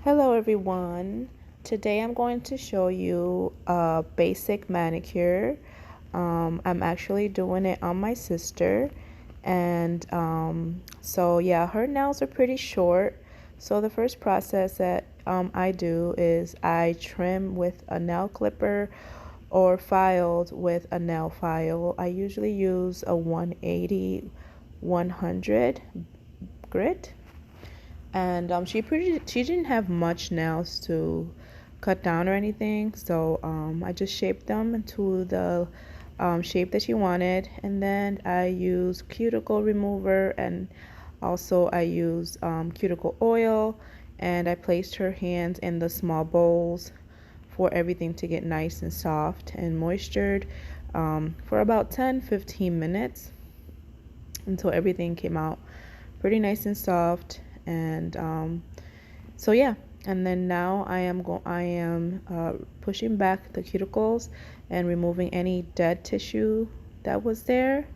Hello everyone. Today I'm going to show you a basic manicure. I'm actually doing it on my sister, and so yeah, her nails are pretty short. So the first process that I do is I trim with a nail clipper or filed with a nail file. I usually use a 180 100 grit, and she didn't have much nails to cut down or anything, so I just shaped them into the shape that she wanted, and then I use cuticle remover, and also I use cuticle oil, and I placed her hands in the small bowls for everything to get nice and soft and moistured for about 10-15 minutes until everything came out pretty nice and soft. And so yeah, and then now I am pushing back the cuticles and removing any dead tissue that was there.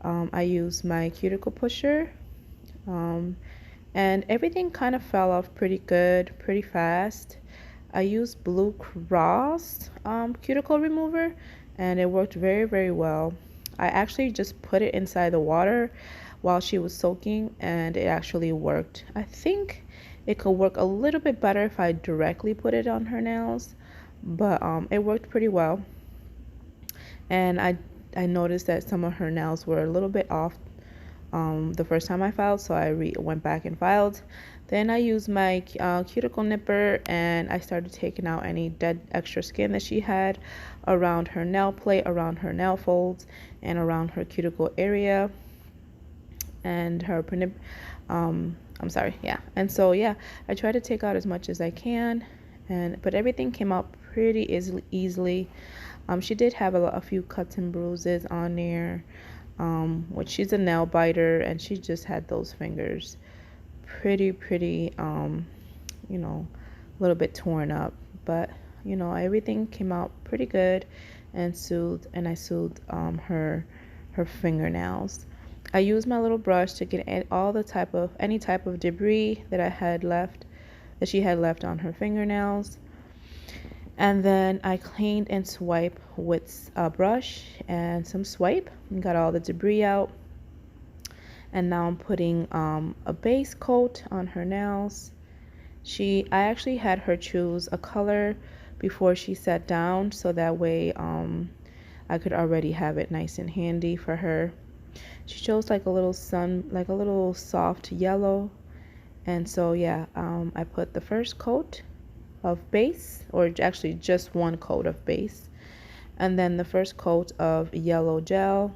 I use my cuticle pusher, um, and everything kind of fell off pretty good, pretty fast. I used Blue Cross cuticle remover, and it worked very well. I actually just put it inside the water while she was soaking, and it actually worked. I think it could work a little bit better if I directly put it on her nails, but it worked pretty well. And I noticed that some of her nails were a little bit off the first time I filed, so I went back and filed. Then I used my cuticle nipper, and I started taking out any dead extra skin that she had around her nail plate, around her nail folds, and around her cuticle area and her I'm sorry, yeah. And so yeah, I try to take out as much as I can, but everything came out pretty easily. She did have a few cuts and bruises on there, which she's a nail biter, and she just had those fingers pretty a little bit torn up, but everything came out pretty good and soothed, and I soothed her fingernails. I used my little brush to get any type of debris that she had left on her fingernails. And then I cleaned and swiped with a brush and some swipe and got all the debris out. And now I'm putting a base coat on her nails. I actually had her choose a color before she sat down, so that way I could already have it nice and handy for her. She chose like a little soft yellow. And so yeah, I put the first coat of base, or actually just one coat of base, and then the first coat of yellow gel,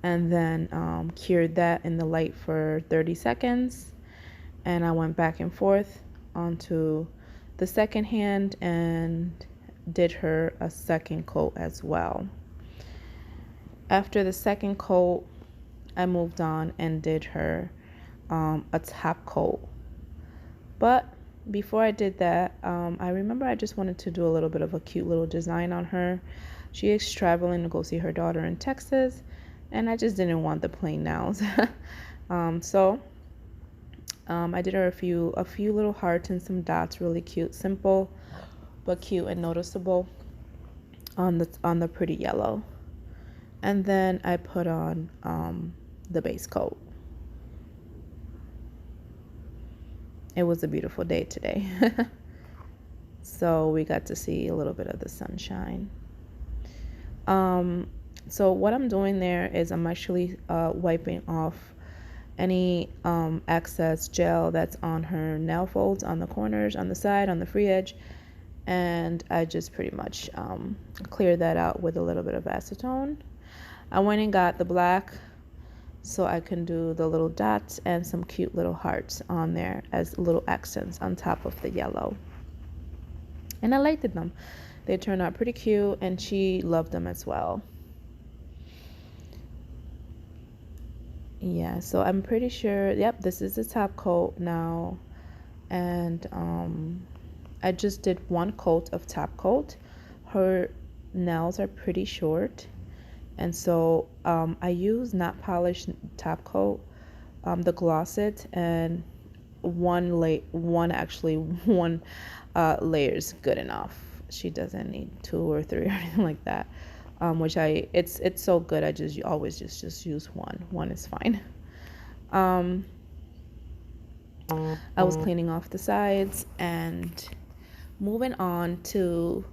and then cured that in the light for 30 seconds. And I went back and forth onto the second hand and did her a second coat as well. After the second coat, I moved on and did her a top coat. But before I did that, I remember I just wanted to do a little bit of a cute little design on her. She is traveling to go see her daughter in Texas, and I just didn't want the plain nails. So I did her a few little hearts and some dots, really cute, simple, but cute and noticeable on the pretty yellow. And then I put on the base coat. It was a beautiful day today. So we got to see a little bit of the sunshine. So what I'm doing there is I'm actually wiping off any excess gel that's on her nail folds, on the corners, on the side, on the free edge, and I just pretty much clear that out with a little bit of acetone. I went and got the black so I can do the little dots and some cute little hearts on there as little accents on top of the yellow. And I liked them. They turned out pretty cute, and she loved them as well. Yeah, so I'm pretty sure, yep, this is the top coat now. And I just did one coat of top coat. Her nails are pretty short, and so I use not polished top coat, the Gloss It, and one layer is good enough. She doesn't need two or three or anything like that. Which it's so good. I just always just use one. One is fine. I was cleaning off the sides and moving on to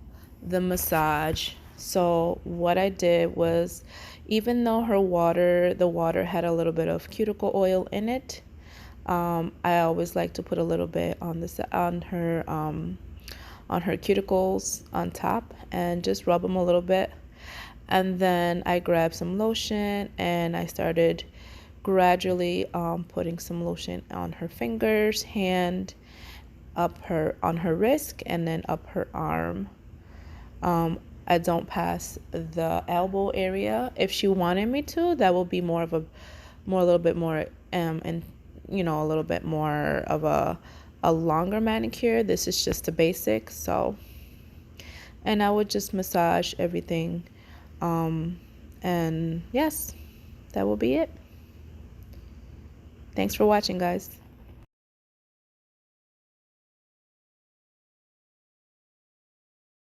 the massage. So what I did was, even though the water had a little bit of cuticle oil in it, I always like to put a little bit on her cuticles on top and just rub them a little bit. And then I grabbed some lotion and I started gradually putting some lotion on her fingers, hand, on her wrist, and then up her arm. I don't pass the elbow area. If she wanted me to, that will be a little bit more, and a little bit more of a longer manicure. This is just a basic. So, and I would just massage everything, and yes, that will be it. Thanks for watching, guys.